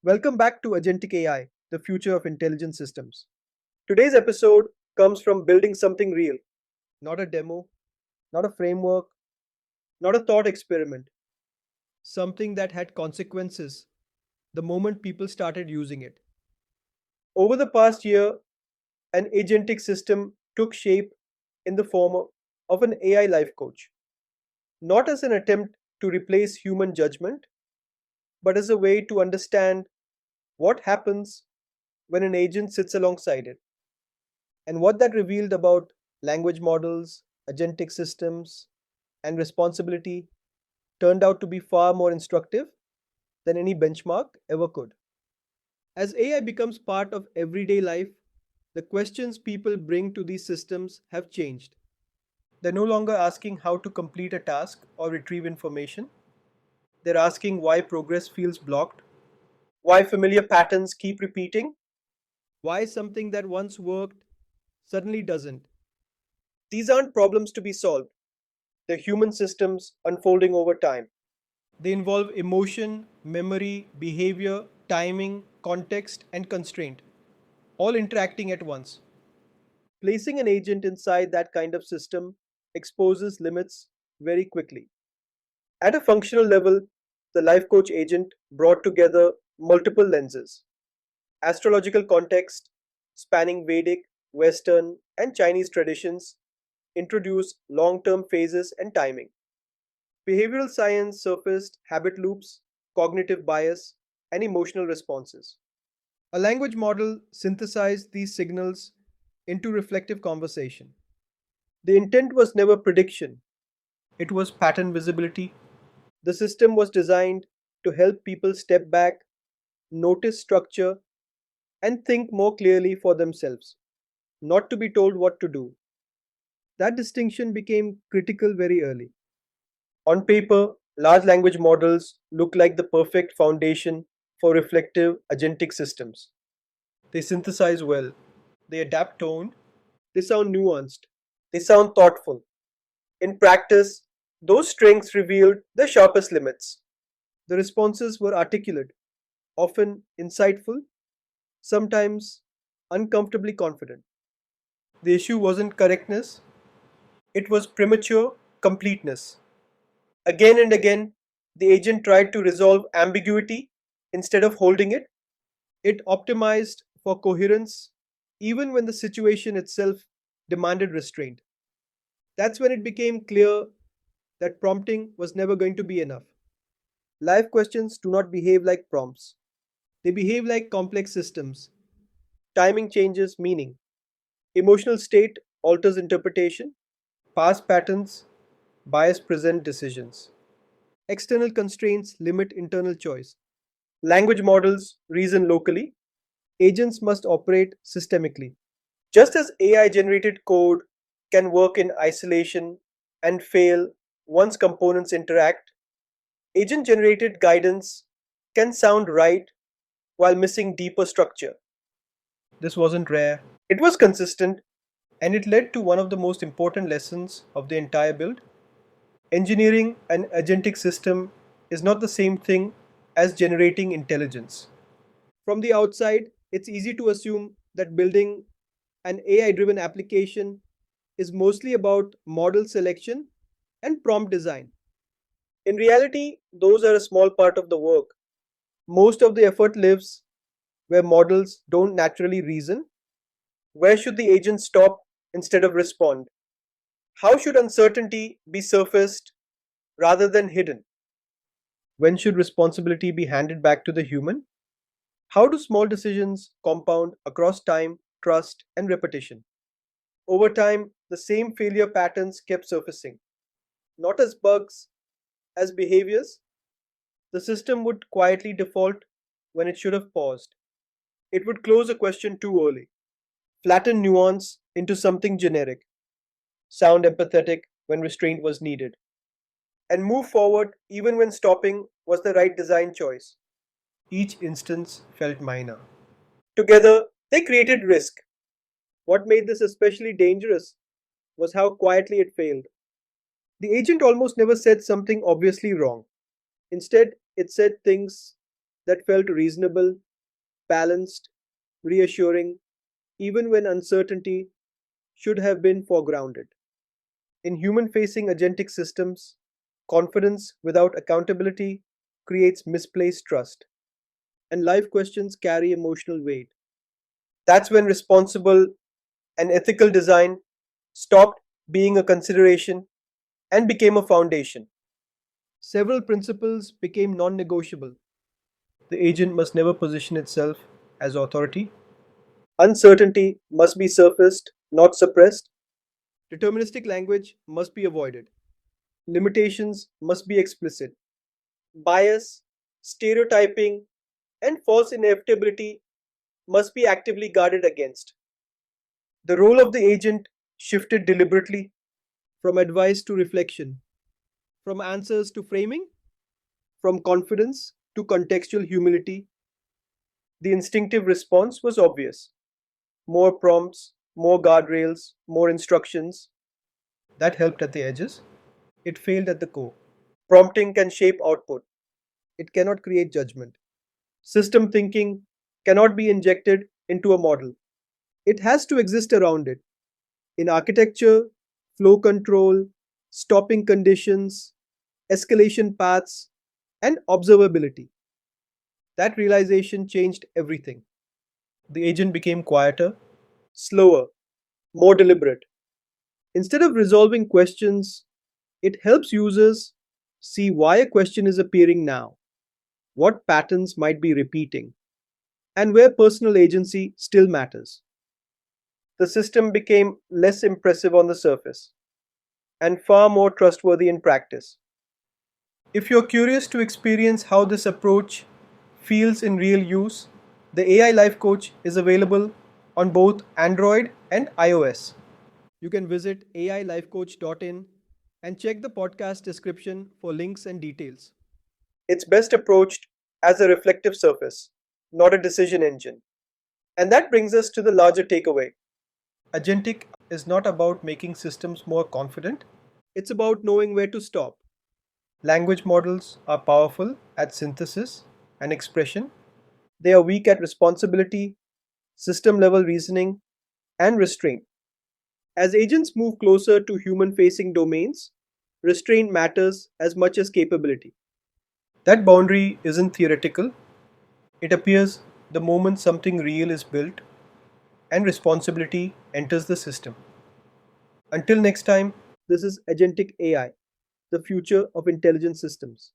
Welcome back to Agentic AI, the future of intelligent systems. Today's episode comes from building something real, not a demo, not a framework, not a thought experiment, something that had consequences the moment people started using it. Over the past year, an agentic system took shape in the form of an AI life coach, not as an attempt to replace human judgment, but as a way to understand what happens when an agent sits alongside it. And what that revealed about language models, agentic systems, and responsibility turned out to be far more instructive than any benchmark ever could. As AI becomes part of everyday life, the questions people bring to these systems have changed. They're no longer asking how to complete a task or retrieve information. They're asking why progress feels blocked, why familiar patterns keep repeating, why something that once worked suddenly doesn't. These aren't problems to be solved. They're human systems unfolding over time. They involve emotion, memory, behavior, timing, context, and constraint, all interacting at once. Placing an agent inside that kind of system exposes limits very quickly. At a functional level, the life coach agent brought together multiple lenses: astrological context, spanning Vedic, Western, and Chinese traditions, introduce long term phases and timing. Behavioral science surfaced habit loops, cognitive bias, and emotional responses. A language model synthesized these signals into reflective conversation. The intent was never prediction, it was pattern visibility. The system was designed to help people step back, notice structure, and think more clearly for themselves, not to be told what to do. That distinction became critical very early. On paper, large language models look like the perfect foundation for reflective agentic systems. They synthesize well, they adapt tone, they sound nuanced, they sound thoughtful. In practice, those strengths revealed the sharpest limits. The responses were articulate, often insightful, sometimes uncomfortably confident. The issue wasn't correctness, it was premature completeness. Again and again, the agent tried to resolve ambiguity instead of holding it. It optimized for coherence even when the situation itself demanded restraint. That's when it became clear that prompting was never going to be enough. Life questions do not behave like prompts, they behave like complex systems. Timing changes meaning, emotional state alters interpretation, past patterns bias present decisions, external constraints limit internal choice. Language models reason locally, agents must operate systemically. Just as AI generated code can work in isolation and fail once components interact, agent generated guidance can sound right while missing deeper structure. This wasn't rare, it was consistent, and it led to one of the most important lessons of the entire build. Engineering an agentic system is not the same thing as generating intelligence. From the outside, it's easy to assume that building an AI driven application is mostly about model selection and prompt design. In reality, those are a small part of the work. Most of the effort lives where models don't naturally reason. Where should the agent stop instead of respond? How should uncertainty be surfaced rather than hidden? When should responsibility be handed back to the human? How do small decisions compound across time, trust, and repetition? Over time, the same failure patterns kept surfacing, not as bugs, as behaviors. The system would quietly default when it should have paused. It would close a question too early, flatten nuance into something generic, sound empathetic when restraint was needed, and move forward even when stopping was the right design choice. Each instance felt minor. Together, they created risk. What made this especially dangerous was how quietly it failed. The agent almost never said something obviously wrong. Instead, it said things that felt reasonable, balanced, reassuring, even when uncertainty should have been foregrounded. In human facing agentic systems, confidence without accountability creates misplaced trust, and life questions carry emotional weight. That's when responsible and ethical design stopped being a consideration and became a foundation. Several principles became non negotiable. The agent must never position itself as authority. Uncertainty must be surfaced, not suppressed. Deterministic language must be avoided. Limitations must be explicit. Bias, stereotyping, and false inevitability must be actively guarded against. The role of the agent shifted deliberately from advice to reflection, from answers to framing, from confidence to contextual humility. The instinctive response was obvious: more prompts, more guardrails, more instructions. That helped at the edges. It failed at the core. Prompting can shape output, it cannot create judgment. System thinking cannot be injected into a model, it has to exist around it. In architecture, flow control, stopping conditions, escalation paths, and observability. That realization changed everything. The agent became quieter, slower, more deliberate. Instead of resolving questions, it helps users see why a question is appearing now, what patterns might be repeating, and where personal agency still matters. The system became less impressive on the surface and far more trustworthy in practice. If you're curious to experience how this approach feels in real use, the AI Life Coach is available on both Android and iOS. You can visit ailifecoach.in and check the podcast description for links and details. It's best approached as a reflective surface, not a decision engine. And that brings us to the larger takeaway. Agentic is not about making systems more confident, it's about knowing where to stop. Language models are powerful at synthesis and expression. They are weak at responsibility, system level reasoning, and restraint. As agents move closer to human facing domains, restraint matters as much as capability. That boundary isn't theoretical, it appears the moment something real is built and responsibility enters the system. Until next time, this is Agentic AI, the future of intelligent systems.